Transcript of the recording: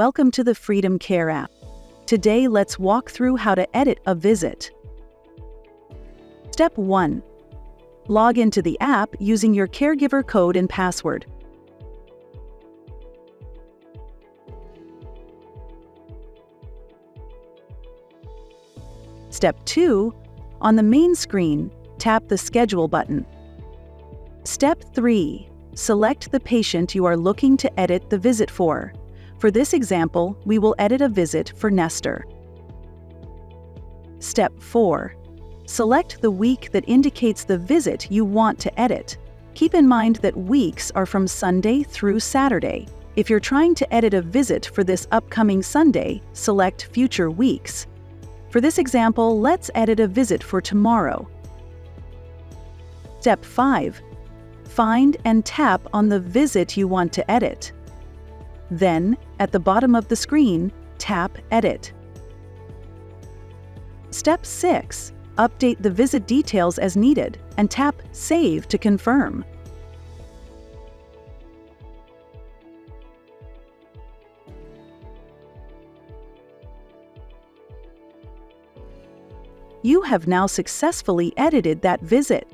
Welcome to the FreedomCare app. Today, let's walk through how to edit a visit. Step 1. Log into the app using your caregiver code and password. Step 2. On the main screen, tap the Schedule button. Step 3. Select the patient you are looking to edit the visit for. For this example, we will edit a visit for Nestor. Step 4. Select the week that indicates the visit you want to edit. Keep in mind that weeks are from Sunday through Saturday. If you're trying to edit a visit for this upcoming Sunday, select Future Weeks. For this example, let's edit a visit for tomorrow. Step 5. Find and tap on the visit you want to edit. Then, at the bottom of the screen, tap Edit. Step 6. Update the visit details as needed and tap Save to confirm. You have now successfully edited that visit.